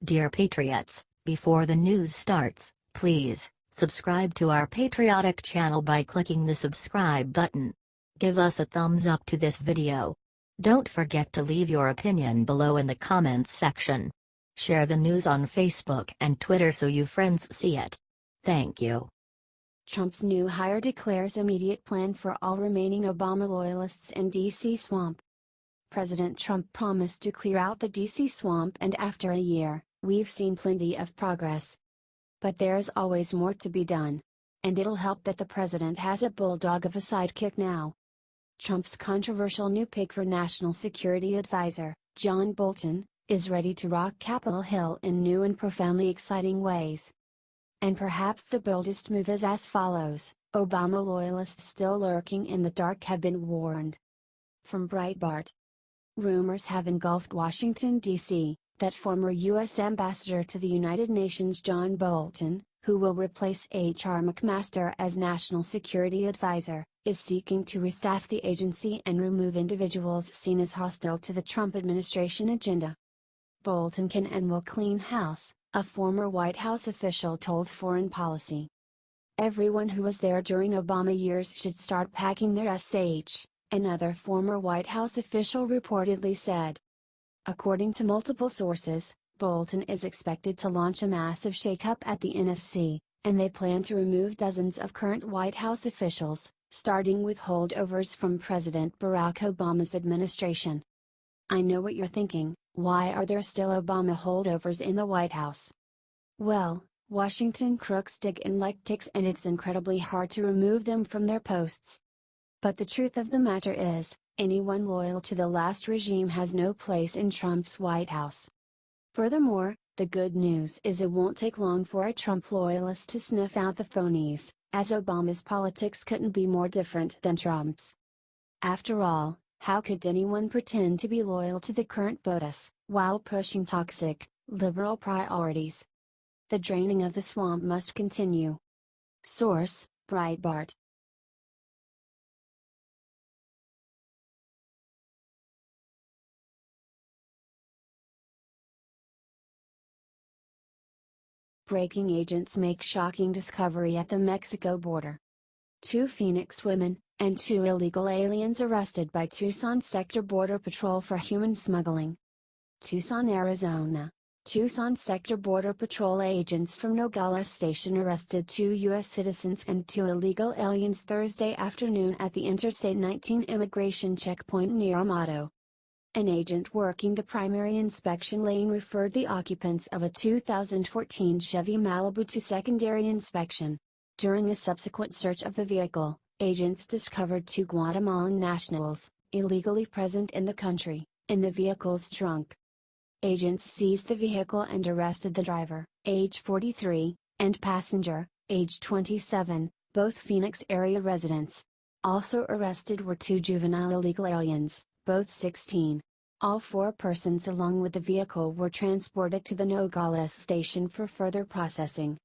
Dear Patriots, before the news starts, please subscribe to our patriotic channel by clicking the subscribe button. Give us a thumbs up to this video. Don't forget to leave your opinion below in the comments section. Share the news on Facebook and Twitter so your friends see it. Thank you. Trump's new hire declares immediate plan for all remaining Obama loyalists in D.C. swamp. President Trump promised to clear out the D.C. swamp, and after a year, we've seen plenty of progress. But there's always more to be done. And it'll help that the president has a bulldog of a sidekick now. Trump's controversial new pick for National Security Advisor, John Bolton, is ready to rock Capitol Hill in new and profoundly exciting ways. And perhaps the boldest move is as follows: Obama loyalists still lurking in the dark have been warned. From Breitbart. Rumors have engulfed Washington, D.C., that former U.S. Ambassador to the United Nations John Bolton, who will replace H.R. McMaster as National Security Advisor, is seeking to restaff the agency and remove individuals seen as hostile to the Trump administration agenda. Bolton can and will clean house, a former White House official told Foreign Policy. Everyone who was there during Obama years should start packing their SH, another former White House official reportedly said. According to multiple sources, Bolton is expected to launch a massive shakeup at the NSC, and they plan to remove dozens of current White House officials, starting with holdovers from President Barack Obama's administration. I know what you're thinking: why are there still Obama holdovers in the White House? Well, Washington crooks dig in like ticks, and it's incredibly hard to remove them from their posts. But the truth of the matter is, anyone loyal to the last regime has no place in Trump's White House. Furthermore, the good news is it won't take long for a Trump loyalist to sniff out the phonies, as Obama's politics couldn't be more different than Trump's. After all, how could anyone pretend to be loyal to the current POTUS, while pushing toxic, liberal priorities? The draining of the swamp must continue. Source: Breitbart. Breaking agents make shocking discovery at the Mexico border. 2 Phoenix women, and 2 illegal aliens arrested by Tucson Sector Border Patrol for human smuggling. Tucson, Arizona. Tucson Sector Border Patrol agents from Nogales Station arrested 2 U.S. citizens and 2 illegal aliens Thursday afternoon at the Interstate 19 immigration checkpoint near Amado. An agent working the primary inspection lane referred the occupants of a 2014 Chevy Malibu to secondary inspection. During a subsequent search of the vehicle, agents discovered 2 Guatemalan nationals, illegally present in the country, in the vehicle's trunk. Agents seized the vehicle and arrested the driver, age 43, and passenger, age 27, both Phoenix area residents. Also arrested were 2 juvenile illegal aliens, both 16. All 4 persons along with the vehicle were transported to the Nogales station for further processing.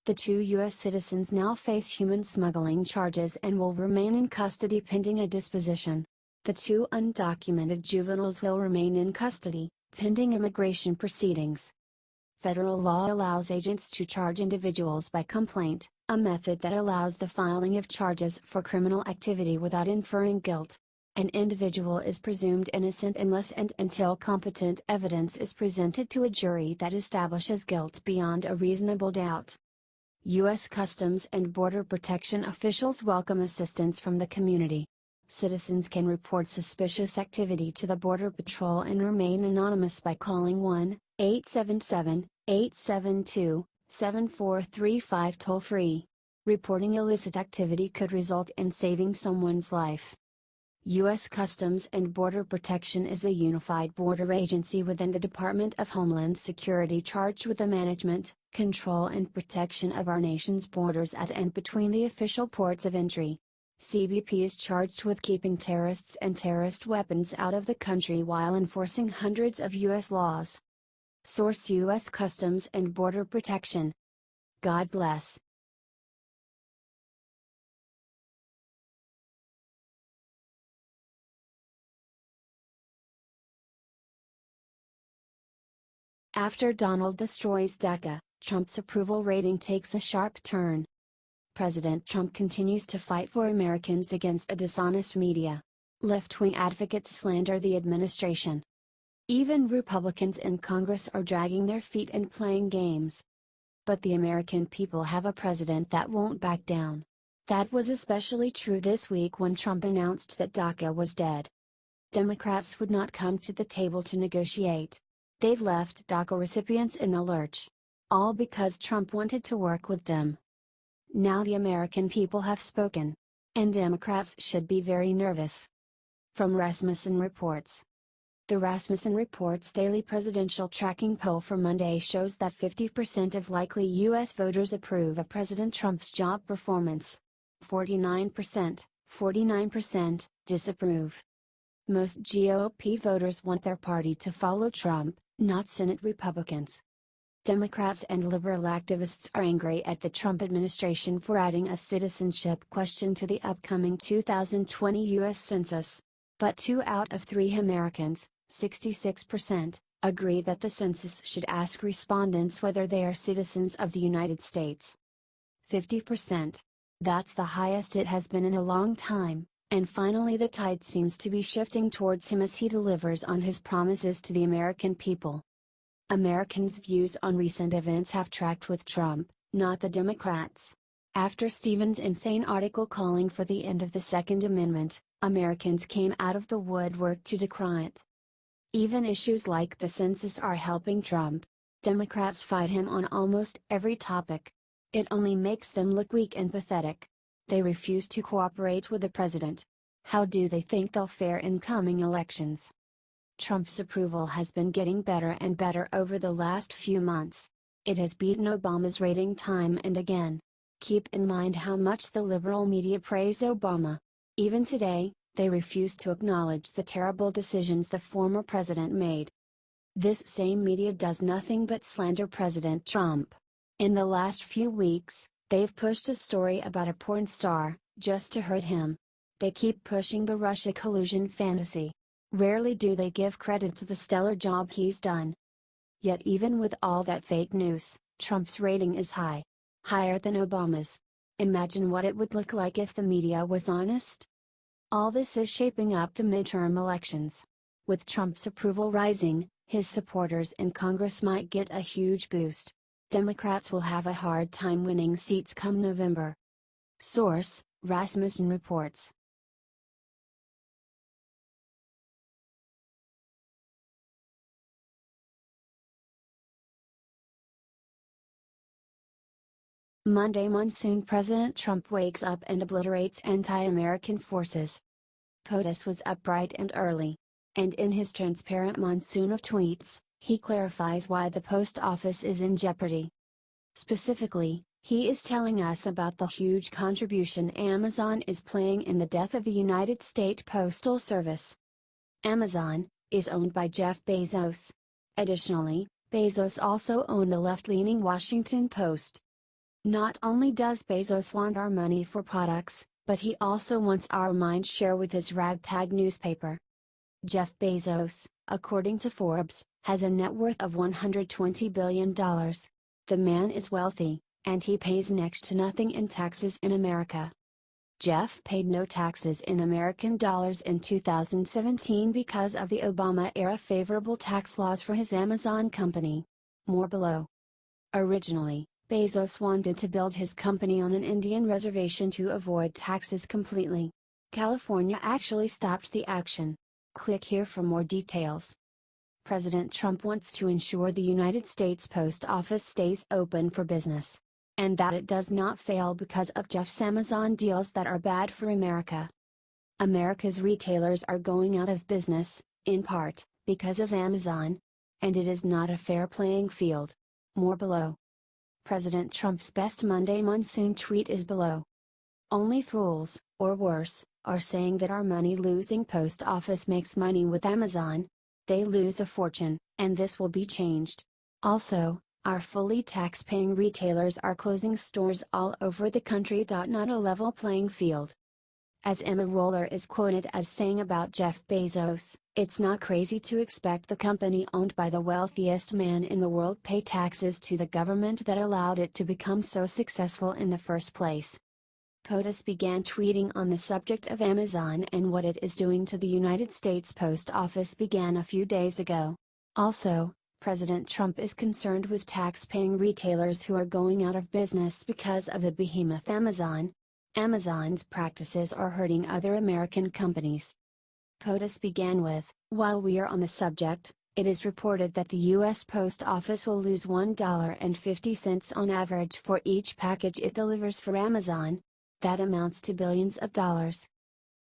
The 2 U.S. citizens now face human smuggling charges and will remain in custody pending a disposition. The 2 undocumented juveniles will remain in custody, pending immigration proceedings. Federal law allows agents to charge individuals by complaint, a method that allows the filing of charges for criminal activity without inferring guilt. An individual is presumed innocent unless and until competent evidence is presented to a jury that establishes guilt beyond a reasonable doubt. U.S. Customs and Border Protection officials welcome assistance from the community. Citizens can report suspicious activity to the Border Patrol and remain anonymous by calling 1-877-872-7435 toll-free. Reporting illicit activity could result in saving someone's life. U.S. Customs and Border Protection is the unified border agency within the Department of Homeland Security charged with the management, control and protection of our nation's borders at and between the official ports of entry. CBP is charged with keeping terrorists and terrorist weapons out of the country while enforcing hundreds of U.S. laws. Source: U.S. Customs and Border Protection. God bless. After Donald destroys DACA, Trump's approval rating takes a sharp turn. President Trump continues to fight for Americans against a dishonest media. Left-wing advocates slander the administration. Even Republicans in Congress are dragging their feet and playing games. But the American people have a president that won't back down. That was especially true this week when Trump announced that DACA was dead. Democrats would not come to the table to negotiate. They've left DACA recipients in the lurch. All because Trump wanted to work with them. Now the American people have spoken. And Democrats should be very nervous. From Rasmussen Reports. The Rasmussen Reports daily presidential tracking poll for Monday shows that 50% of likely U.S. voters approve of President Trump's job performance. 49% disapprove. Most GOP voters want their party to follow Trump, not Senate Republicans. Democrats and liberal activists are angry at the Trump administration for adding a citizenship question to the upcoming 2020 U.S. Census. But 2 out of 3 Americans, 66%, agree that the census should ask respondents whether they are citizens of the United States. 50%. That's the highest it has been in a long time, and finally the tide seems to be shifting towards him as he delivers on his promises to the American people. Americans' views on recent events have tracked with Trump, not the Democrats. After Stevens' insane article calling for the end of the Second Amendment, Americans came out of the woodwork to decry it. Even issues like the census are helping Trump. Democrats fight him on almost every topic. It only makes them look weak and pathetic. They refuse to cooperate with the president. How do they think they'll fare in coming elections? Trump's approval has been getting better and better over the last few months. It has beaten Obama's rating time and again. Keep in mind how much the liberal media praise Obama. Even today, they refuse to acknowledge the terrible decisions the former president made. This same media does nothing but slander President Trump. In the last few weeks, they've pushed a story about a porn star, just to hurt him. They keep pushing the Russia collusion fantasy. Rarely do they give credit to the stellar job he's done. Yet even with all that fake news, Trump's rating is high. Higher than Obama's. Imagine what it would look like if the media was honest. All this is shaping up the midterm elections. With Trump's approval rising, his supporters in Congress might get a huge boost. Democrats will have a hard time winning seats come November. Source: Rasmussen Reports. Monday monsoon President Trump wakes up and obliterates anti-American forces. POTUS was up bright and early. And in his transparent monsoon of tweets, he clarifies why the post office is in jeopardy. Specifically, he is telling us about the huge contribution Amazon is playing in the death of the United States Postal Service. Amazon is owned by Jeff Bezos. Additionally, Bezos also owned the left-leaning Washington Post. Not only does Bezos want our money for products, but he also wants our mind share with his ragtag newspaper. Jeff Bezos, according to Forbes, has a net worth of $120 billion. The man is wealthy, and he pays next to nothing in taxes in America. Jeff paid no taxes in American dollars in 2017 because of the Obama-era favorable tax laws for his Amazon company. More below. Originally, Bezos wanted to build his company on an Indian reservation to avoid taxes completely. California actually stopped the action. Click here for more details. President Trump wants to ensure the United States Post Office stays open for business. And that it does not fail because of Jeff's Amazon deals that are bad for America. America's retailers are going out of business, in part, because of Amazon. And it is not a fair playing field. More below. President Trump's best Monday monsoon tweet is below. Only fools, or worse, are saying that our money-losing post office makes money with Amazon. They lose a fortune, and this will be changed. Also, our fully tax-paying retailers are closing stores all over the country. Not a level playing field. As Emma Roller is quoted as saying about Jeff Bezos, It's not crazy to expect the company owned by the wealthiest man in the world pay taxes to the government that allowed it to become so successful in the first place. POTUS began tweeting on the subject of Amazon and what it is doing to the United States Post Office began a few days ago. Also, President Trump is concerned with tax-paying retailers who are going out of business because of the behemoth Amazon. Amazon's practices are hurting other American companies. POTUS began with, "While we are on the subject, it is reported that the U.S. Post Office will lose $1.50 on average for each package it delivers for Amazon. That amounts to billions of dollars."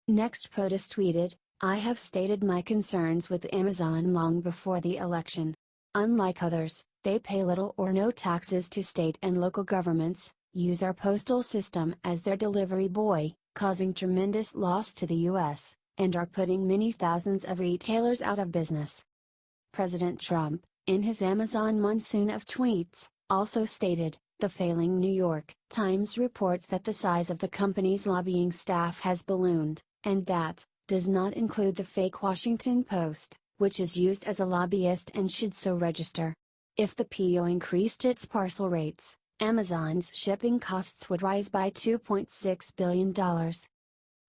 Next POTUS tweeted, "I have stated my concerns with Amazon long before the election. Unlike others, they pay little or no taxes to state and local governments, use our postal system as their delivery boy, causing tremendous loss to the U.S., and are putting many thousands of retailers out of business." President Trump, in his Amazon monsoon of tweets, also stated, "The failing New York Times reports that the size of the company's lobbying staff has ballooned, and that does not include the fake Washington Post, which is used as a lobbyist and should so register. If the PO increased its parcel rates, Amazon's shipping costs would rise by $2.6 billion.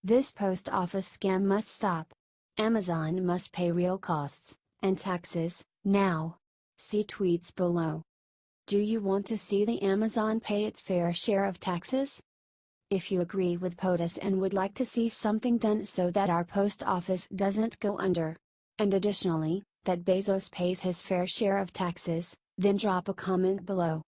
This post office scam must stop. Amazon must pay real costs and taxes now." See tweets below. Do you want to see the Amazon pay its fair share of taxes? If you agree with POTUS and would like to see something done so that our post office doesn't go under, and additionally, that Bezos pays his fair share of taxes, then drop a comment below.